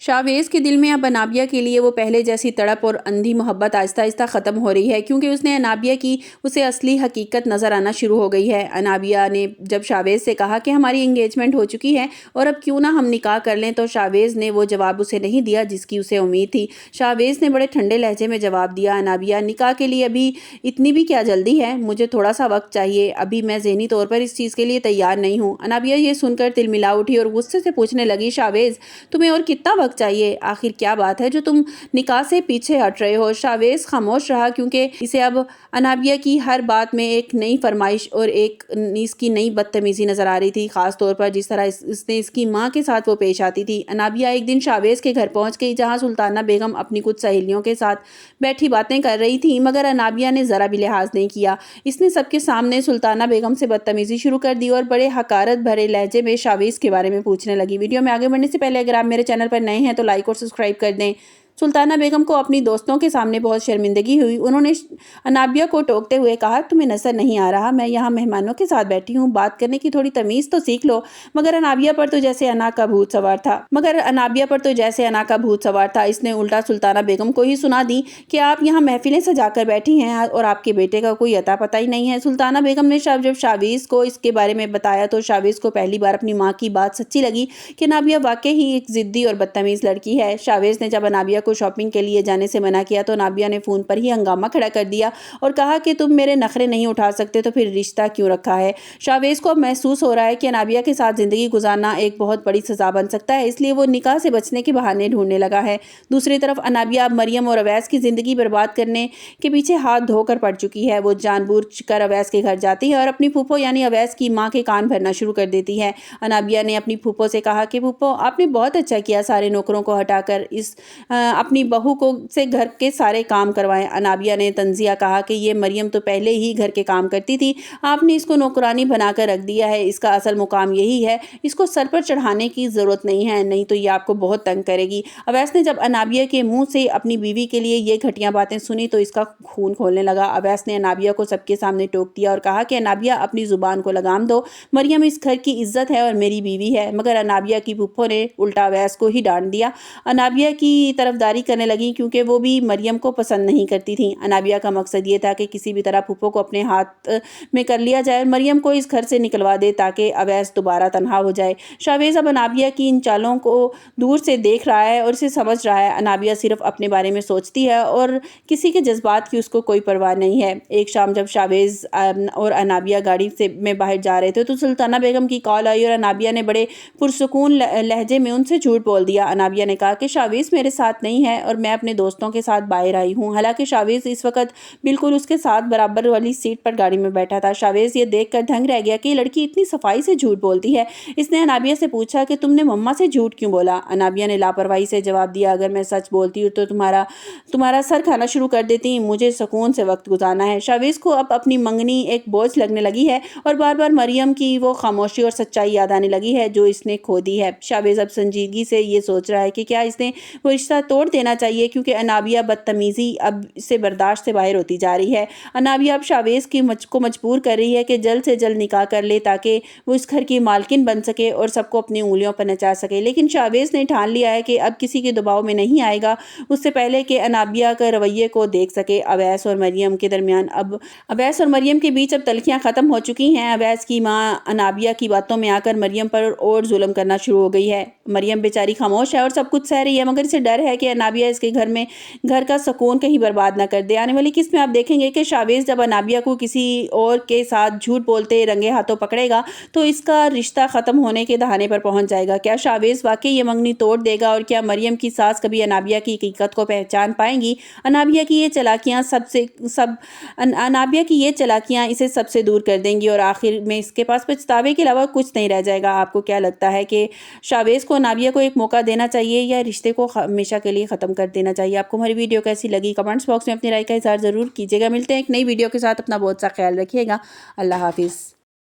Chavez के दिल में अब अनाबिया के लिए वो पहले जैसी तड़प और अंधी मोहब्बत आहिस्ता आहिस्ता ख़त्म हो रही है, क्योंकि उसने अनाबिया की उसे असली हकीकत नज़र आना शुरू हो गई है। अनाबिया ने जब शावेज़ से कहा कि हमारी इंगेजमेंट हो चुकी है और अब क्यों ना हम निकाह कर लें, तो शावेज़ ने वो जवाब उसे नहीं दिया जिसकी उसे उम्मीद थी। शावेज़ ने बड़े ठंडे लहजे में जवाब दिया, अनाबिया, निकाह के लिए अभी इतनी भी क्या जल्दी है? मुझे थोड़ा सा वक्त चाहिए, अभी मैं ज़हनी तौर पर इस चीज़ के लिए तैयार नहीं हूँ। अनाबिया ये सुनकर तिलमिला उठी और गुस्से से पूछने लगी, शावेज़, तुम्हें और कितना वक्त चाहिए? आखिर क्या बात है जो तुम निकाह से पीछे हट रहे हो? शावेज़ खामोश रहा, क्योंकि इसे अब अनाबिया की हर बात में एक नई फरमाइश और एक इसकी नई बदतमीज़ी नज़र आ रही थी, ख़ास तौर पर जिस तरह इसने इसकी माँ के साथ वो पेश आती थी। अनाबिया एक दिन शावेज़ के घर पहुँच गई, जहाँ सुल्ताना बेगम अपनी कुछ सहेलियों के साथ बैठी बातें कर रही थी, मगर अनाबिया ने ज़रा भी लिहाज नहीं किया। इसने सबके सामने सुल्ताना बेगम से बदतमीज़ी शुरू कर दी और बड़े हकारत भरे लहजे में शावेज़ के बारे में पूछने लगी। वीडियो में आगे बढ़ने से पहले अगर आप मेरे चैनल पर नए हैं तो लाइक और सब्सक्राइब कर दें। सुल्ताना बेगम को अपनी दोस्तों के सामने बहुत शर्मिंदगी हुई। उन्होंने अनाबिया को टोकते हुए कहा, तुम्हें नज़र नहीं आ रहा मैं यहाँ मेहमानों के साथ बैठी हूँ, बात करने की थोड़ी तमीज़ तो सीख लो। मगर अनाबिया पर तो जैसे अना का भूत सवार था। इसने उल्टा सुल्ताना बेगम को ही सुना दी कि आप यहाँ महफिलें सजाकर बैठी हैं और आपके बेटे का कोई अता पता ही नहीं है। सुल्ताना बेगम ने जब शावेज़ को इसके बारे में बताया तो शावेज़ को पहली बार अपनी माँ की बात सच्ची लगी कि अनाबिया वाकई ही एक ज़िद्दी और बदतमीज़ लड़की है। शावेज़ ने जब अनाबिया को शॉपिंग के लिए जाने से मना किया तो नाबिया ने फ़ोन पर ही हंगामा खड़ा कर दिया और कहा कि तुम मेरे नखरे नहीं उठा सकते तो फिर रिश्ता क्यों रखा है। शावेज़ को अब महसूस हो रहा है कि नाबिया के साथ ज़िंदगी गुजारना एक बहुत बड़ी सज़ा बन सकता है, इसलिए वो निकाह से बचने के बहाने ढूंढने लगा है। दूसरी तरफ अनाबिया अब मरियम और अवैस की ज़िंदगी बर्बाद करने के पीछे हाथ धोकर पड़ चुकी है। वो जानबूझकर अवैस के घर जाती है और अपनी फूफो यानी अवैस की माँ के कान भरना शुरू कर देती है। अनाबिया ने अपनी फूफो से कहा कि फूफो, आपने बहुत अच्छा किया सारे नौकरों को हटाकर अपनी बहू को से घर के सारे काम करवाएं। अनाबिया ने तंजिया कहा कि ये मरियम तो पहले ही घर के काम करती थी, आपने इसको नौकरानी बनाकर रख दिया है। इसका असल मुकाम यही है, इसको सर पर चढ़ाने की ज़रूरत नहीं है, नहीं तो ये आपको बहुत तंग करेगी। अवैस ने जब अनाबिया के मुंह से अपनी बीवी के लिए ये घटिया बातें सुनी तो इसका खून खोलने लगा। अवैस ने अनाबिया को सबके सामने टोक दिया और कहा कि अनाबिया, अपनी ज़ुबान को लगाम दो, मरियम इस घर की इज्जत है और मेरी बीवी है। मगर अनाबिया की फूफो ने उल्टा अवैस को ही डांट दिया। अनाबिया की तरफदारी करने लगी क्योंकि वो भी मरियम को पसंद नहीं करती थी। अनाबिया का मकसद ये था कि किसी भी तरह फूफो को अपने हाथ में कर लिया जाए और मरियम को इस घर से निकलवा दे ताकि अवैस दोबारा तन्हा हो जाए। शावेज़ अब अनाबिया की इन चालों को दूर से देख रहा है और इसे समझ रहा है। अनाबिया सिर्फ अपने बारे में सोचती है और किसी के जज्बात की उसको कोई परवाह नहीं है। एक शाम जब शावेज़ और अनाबिया गाड़ी से में बाहर जा रहे थे तो सुल्ताना बेगम की कॉल आई और अनाबिया ने बड़े पुरसुकून लहजे में उनसे झूठ बोल दिया। अनाबिया ने कहा कि शावेज़ मेरे साथ नहीं है और मैं अपने दोस्तों के साथ बाहर आई हूँ। हालांकि शावेज़ इस वक्त बिल्कुल उसके साथ बराबर वाली सीट पर गाड़ी में बैठा था। शावेज़ ये देखकर दंग रह गया कि लड़की इतनी सफाई से झूठ बोलती है। इसने अनाबिया से पूछा कि तुमने मम्मा से झूठ क्यों बोला? अनाबिया ने लापरवाही से जवाब दिया, अगर मैं सच बोलती हूँ तो तुम्हारा सर खाना शुरू कर देती, मुझे सुकून से वक्त गुजारना है। शावेज़ को अब अपनी मंगनी एक बोझ लगने लगी है और बार बार मरियम की वो खामोशी और सच्चाई याद आने लगी है जो इसने खो दी है। शावेज़ अब संजीदगी से ये सोच रहा है कि क्या इसने वो रिश्ता तोड़ देना चाहिए, क्योंकि अनाबिया बदतमीज़ी अब इससे बर्दाश्त से बाहर होती जा रही है। अनाबिया अब शावेज़ को मजबूर कर रही है कि जल्द से जल्द निकाह कर ले ताकि वो इस घर की मालकिन बन सके और सबको अपनी उंगलियों पर नचा सके। लेकिन शावेज़ ने ठान लिया है कि अब किसी के दबाव में नहीं आएगा उससे पहले कि अनाबिया के रवैये को देख सके। अवैस और मरियम के बीच अब तलखियाँ ख़त्म हो चुकी हैं। अवैस की माँ अनाबिया की बातों में आकर मरियम पर और जुल्म करना शुरू हो गई है। मरियम बेचारी खामोश है और सब कुछ सह रही है, मगर इसे डर है कि अनाबिया इसके घर का सुकून कहीं बर्बाद ना कर दे। आने वाली किस्त में आप देखेंगे कि शावेज़ जब अनाबिया को किसी और के साथ झूठ बोलते रंगे हाथों पकड़ेगा तो इसका रिश्ता ख़त्म होने के दहाने पर पहुंच जाएगा। क्या शावेज़ वाकई ये मंगनी तोड़ देगा और क्या मरियम की सास कभी अनाबिया की हकीकत को पहचान पाएंगी? अनाबिया की ये चलाकियां इसे सबसे दूर कर देंगी और आखिर में इसके पास पछतावे के अलावा कुछ नहीं रह जाएगा। आपको क्या लगता है कि शावेज़ को अनाबिया को एक मौका देना चाहिए या रिश्ते को हमेशा के लिए ख़त्म कर देना चाहिए? आपको हमारी वीडियो कैसी लगी कमेंट्स बॉक्स में अपनी राय का इज़हार ज़रूर कीजिएगा। मिलते हैं एक नई वीडियो के साथ, अपना बहुत सा ख्याल रखिएगा। अल्लाह हाफिज़।